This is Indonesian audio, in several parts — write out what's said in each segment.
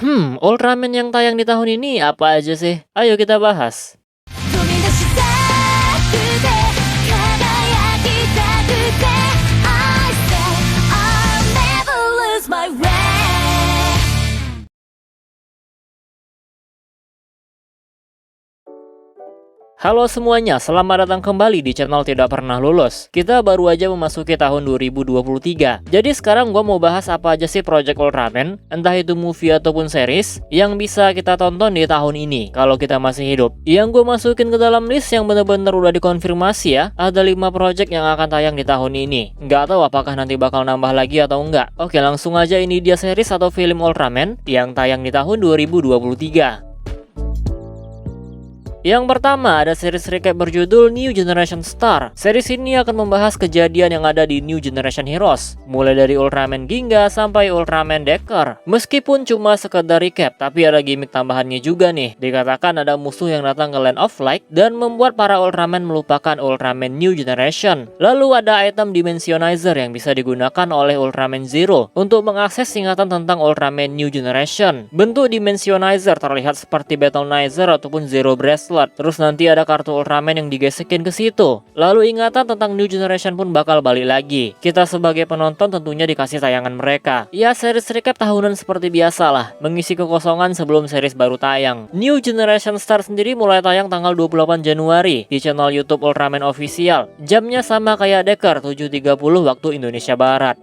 Ultraman yang tayang di tahun ini apa aja sih? Ayo kita bahas. 飛び出したくて輝きたくて I said I'll never lose my way. Halo semuanya, selamat datang kembali di channel Tidak Pernah Lulus. Kita baru aja memasuki tahun 2023. Jadi sekarang gua mau bahas apa aja sih Project Ultraman, entah itu movie ataupun series, yang bisa kita tonton di tahun ini kalau kita masih hidup. Yang gue masukin ke dalam list yang bener-bener udah dikonfirmasi ya, ada 5 project yang akan tayang di tahun ini. Nggak tahu apakah nanti bakal nambah lagi atau enggak. Oke, langsung aja, ini dia series atau film Ultraman yang tayang di tahun 2023. Yang pertama ada series recap berjudul New Generation Star. Series ini akan membahas kejadian yang ada di New Generation Heroes, mulai dari Ultraman Ginga sampai Ultraman Decker. Meskipun cuma sekedar recap, tapi ada gimmick tambahannya juga nih. Dikatakan ada musuh yang datang ke Land of Light dan membuat para Ultraman melupakan Ultraman New Generation. Lalu ada item Dimensionizer yang bisa digunakan oleh Ultraman Zero untuk mengakses ingatan tentang Ultraman New Generation. Bentuk Dimensionizer terlihat seperti Battlenizer ataupun Zero Bracelet. Terus nanti ada kartu Ultraman yang digesekin ke situ. Lalu ingatan tentang New Generation pun bakal balik lagi. Kita sebagai penonton tentunya dikasih tayangan mereka. Ya, series recap tahunan seperti biasa lah, mengisi kekosongan sebelum series baru tayang. New Generation Star sendiri mulai tayang tanggal 28 Januari di channel YouTube Ultraman Official. Jamnya sama kayak Decker, 7.30 waktu Indonesia Barat.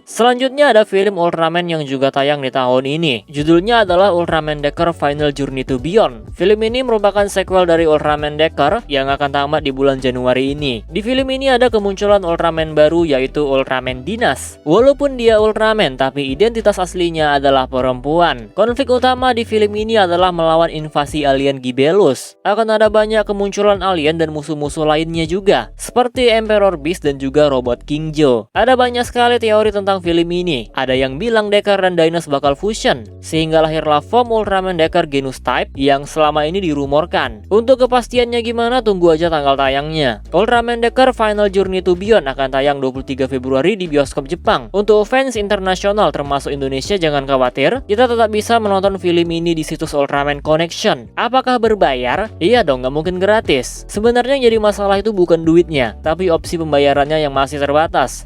Selanjutnya ada film Ultraman yang juga tayang di tahun ini. Judulnya adalah Ultraman Decker Final Journey to Beyond. Film ini merupakan sequel dari Ultraman Decker yang akan tamat di bulan Januari ini. Di film ini ada kemunculan Ultraman baru yaitu Ultraman Dinas. Walaupun dia Ultraman, tapi identitas aslinya adalah perempuan. Konflik utama di film ini adalah melawan invasi alien Gibelus. Akan ada banyak kemunculan alien dan musuh-musuh lainnya juga, seperti Emperor Beast dan juga robot King Joe. Ada banyak sekali teori tentang film ini. Ada yang bilang Decker dan Dynas bakal fusion, sehingga lahirlah form Ultraman Decker Genus Type yang selama ini dirumorkan. Untuk kepastiannya gimana, tunggu aja tanggal tayangnya. Ultraman Decker Final Journey to Beyond akan tayang 23 Februari di bioskop Jepang. Untuk fans internasional termasuk Indonesia jangan khawatir, kita tetap bisa menonton film ini di situs Ultraman Connection. Apakah berbayar? Iya dong, nggak mungkin gratis. Sebenarnya yang jadi masalah itu bukan duitnya, tapi opsi pembayarannya yang masih terbatas.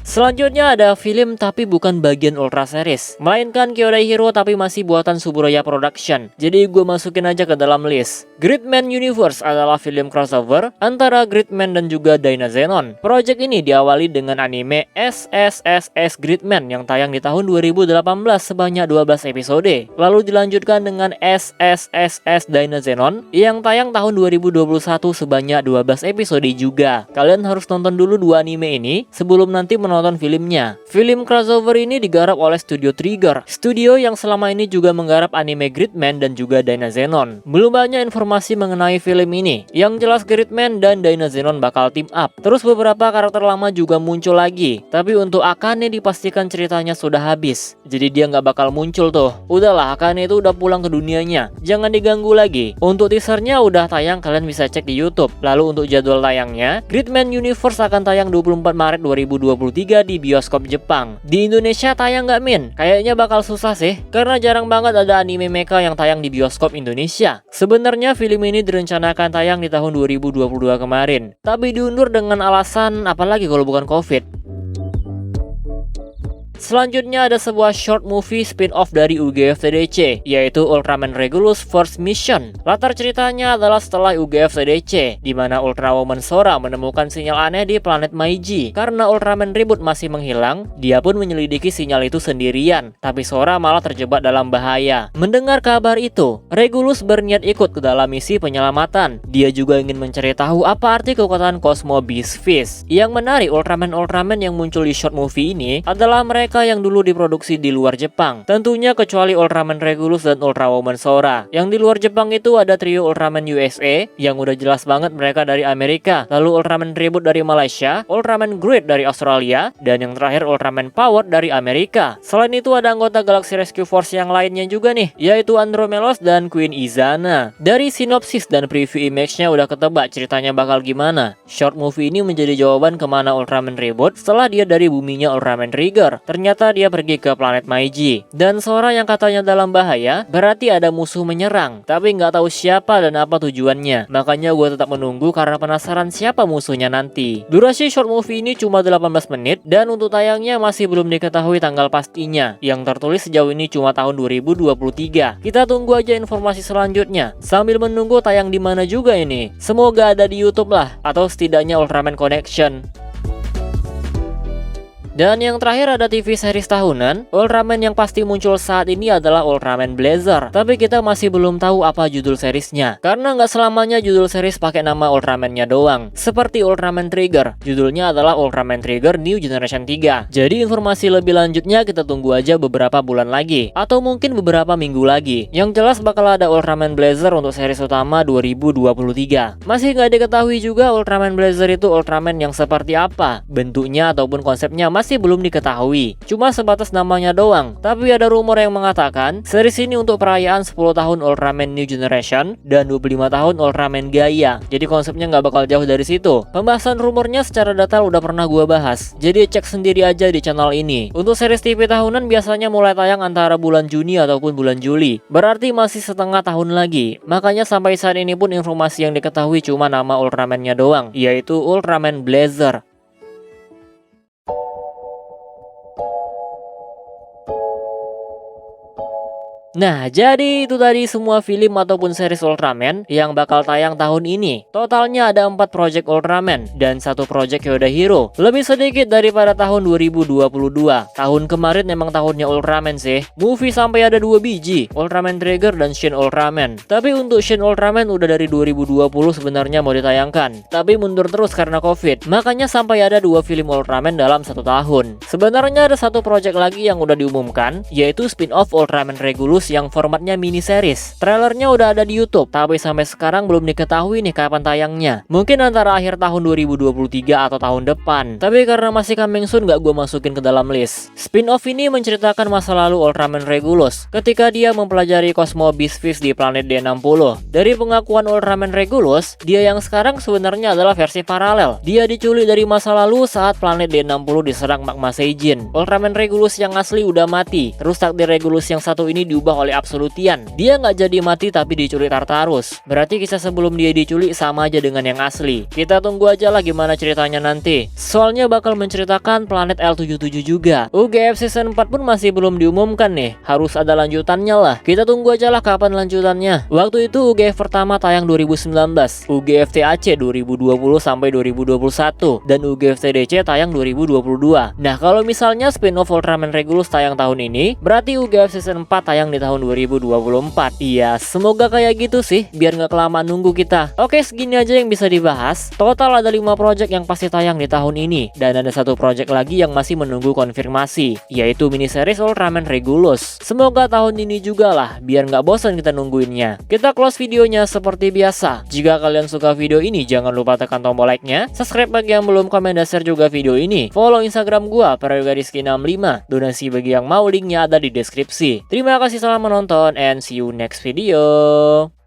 Selanjutnya ada film tapi bukan bagian Ultra Series, melainkan Kyodai Hero tapi masih buatan Suburaya Production. Jadi gue masukin aja ke dalam list. Gridman Universe adalah film crossover antara Gridman dan juga Dynazenon. Project ini diawali dengan anime SSSS Gridman yang tayang di tahun 2018 sebanyak 12 episode. Lalu dilanjutkan dengan SSSS Dynazenon yang tayang tahun 2021 sebanyak 12 episode juga. Kalian harus nonton dulu dua anime ini sebelum nanti menonton filmnya. Film crossover ini digarap oleh Studio Trigger, studio yang selama ini juga menggarap anime Gridman dan juga Dynazenon. Belum banyak informasi mengenai film ini. Yang jelas Gridman dan Dynazenon bakal team up. Terus beberapa karakter lama juga muncul lagi. Tapi untuk Akane dipastikan ceritanya sudah habis, jadi dia nggak bakal muncul tuh. Udahlah, Akane itu udah pulang ke dunianya, jangan diganggu lagi. Untuk teasernya udah tayang, kalian bisa cek di YouTube. Lalu untuk jadwal tayangnya, Gridman Universe akan tayang 24 Maret 2023 di bioskop Jepang. Di Indonesia tayang nggak, Min? Kayaknya bakal susah sih, karena jarang banget ada anime mecha yang tayang di bioskop Indonesia. Sebenarnya film ini direncanakan tayang di tahun 2022 kemarin, tapi diundur dengan alasan apalagi kalau bukan COVID. Selanjutnya ada sebuah short movie spin-off dari UGF TDC, yaitu Ultraman Regulus First Mission. Latar ceritanya adalah setelah UGF TDC, di mana Ultra Woman Sora menemukan sinyal aneh di planet Maiji. Karena Ultraman Reboot masih menghilang, dia pun menyelidiki sinyal itu sendirian, tapi Sora malah terjebak dalam bahaya. Mendengar kabar itu, Regulus berniat ikut ke dalam misi penyelamatan. Dia juga ingin mencari tahu apa arti kekuatan Cosmo Beast Fist. Yang menarik, Ultraman yang muncul di short movie ini adalah mereka yang dulu diproduksi di luar Jepang. Tentunya kecuali Ultraman Regulus dan Ultra Woman Sora. Yang di luar Jepang itu ada trio Ultraman USA yang udah jelas banget mereka dari Amerika. Lalu Ultraman Reboot dari Malaysia, Ultraman Great dari Australia, dan yang terakhir Ultraman Power dari Amerika. Selain itu ada anggota Galaxy Rescue Force yang lainnya juga nih, yaitu Andromelos dan Queen Izana. Dari sinopsis dan preview image-nya udah ketebak ceritanya bakal gimana. Short movie ini menjadi jawaban kemana Ultraman Reboot setelah dia dari buminya Ultraman Trigger. Ternyata dia pergi ke planet Meiji. Dan Sora yang katanya dalam bahaya, berarti ada musuh menyerang. Tapi nggak tahu siapa dan apa tujuannya. Makanya gue tetap menunggu karena penasaran siapa musuhnya nanti. Durasi short movie ini cuma 18 menit dan untuk tayangnya masih belum diketahui tanggal pastinya. Yang tertulis sejauh ini cuma tahun 2023. Kita tunggu aja informasi selanjutnya. Sambil menunggu tayang di mana juga ini. Semoga ada di YouTube lah atau setidaknya Ultraman Connection. Dan yang terakhir ada TV series tahunan. Ultraman yang pasti muncul saat ini adalah Ultraman Blazer. Tapi kita masih belum tahu apa judul seriesnya. Karena nggak selamanya judul series pakai nama Ultraman-nya doang. Seperti Ultraman Trigger. Judulnya adalah Ultraman Trigger New Generation 3. Jadi informasi lebih lanjutnya kita tunggu aja beberapa bulan lagi. Atau mungkin beberapa minggu lagi. Yang jelas bakal ada Ultraman Blazer untuk series utama 2023. Masih nggak diketahui juga Ultraman Blazer itu Ultraman yang seperti apa. Bentuknya ataupun konsepnya masih belum diketahui. Cuma sebatas namanya doang. Tapi ada rumor yang mengatakan series ini untuk perayaan 10 tahun Ultraman New Generation dan 25 tahun Ultraman Gaia. Jadi konsepnya nggak bakal jauh dari situ. Pembahasan rumornya secara detail udah pernah gua bahas. Jadi cek sendiri aja di channel ini. Untuk series TV tahunan biasanya mulai tayang antara bulan Juni ataupun bulan Juli. Berarti masih setengah tahun lagi. Makanya sampai saat ini pun informasi yang diketahui cuma nama Ultraman-nya doang, yaitu Ultraman Blazer. Nah, jadi itu tadi semua film ataupun series Ultraman yang bakal tayang tahun ini. Totalnya ada 4 project Ultraman dan 1 project Yoda Hero. Lebih sedikit daripada tahun 2022. Tahun kemarin memang tahunnya Ultraman sih. Movie sampai ada 2 biji, Ultraman Trigger dan Shin Ultraman. Tapi untuk Shin Ultraman udah dari 2020 sebenarnya mau ditayangkan. Tapi mundur terus karena Covid. Makanya sampai ada 2 film Ultraman dalam 1 tahun. Sebenarnya ada 1 project lagi yang udah diumumkan, yaitu spin-off Ultraman Regulus yang formatnya mini series. Trailernya udah ada di YouTube, tapi sampai sekarang belum diketahui nih kapan tayangnya. Mungkin antara akhir tahun 2023 atau tahun depan. Tapi karena masih coming soon gak gue masukin ke dalam list. Spin-off ini menceritakan masa lalu Ultraman Regulus ketika dia mempelajari Cosmo Beast Fish di planet D60. Dari pengakuan Ultraman Regulus, dia yang sekarang sebenarnya adalah versi paralel. Dia diculik dari masa lalu saat planet D60 diserang magma Seijin. Ultraman Regulus yang asli udah mati. Terus takdir Regulus yang satu ini diubah oleh Absolutian. Dia nggak jadi mati tapi diculik Tartarus. Berarti kisah sebelum dia diculik sama aja dengan yang asli. Kita tunggu aja lah gimana ceritanya nanti. Soalnya bakal menceritakan planet L77 juga. UGF Season 4 pun masih belum diumumkan nih. Harus ada lanjutannya lah. Kita tunggu aja lah kapan lanjutannya. Waktu itu UGF pertama tayang 2019, UGF TAC 2020 sampai 2021, dan UGF TDC tayang 2022. Nah, kalau misalnya spin-off Ultraman Regulus tayang tahun ini, berarti UGF Season 4 tayang di tahun 2024. Iya, semoga kayak gitu sih, biar nggak kelamaan nunggu kita. Oke, segini aja yang bisa dibahas. Total ada 5 project yang pasti tayang di tahun ini, dan ada 1 project lagi yang masih menunggu konfirmasi, yaitu mini series Ultraman Regulus. Semoga tahun ini juga lah, biar nggak bosan kita nungguinnya. Kita close videonya seperti biasa. Jika kalian suka video ini, jangan lupa tekan tombol like-nya, subscribe bagi yang belum, komen dan share juga video ini. Follow Instagram gua, prayogarizky65. Donasi bagi yang mau, linknya ada di deskripsi. Terima kasih, selamat menonton, and see you next video.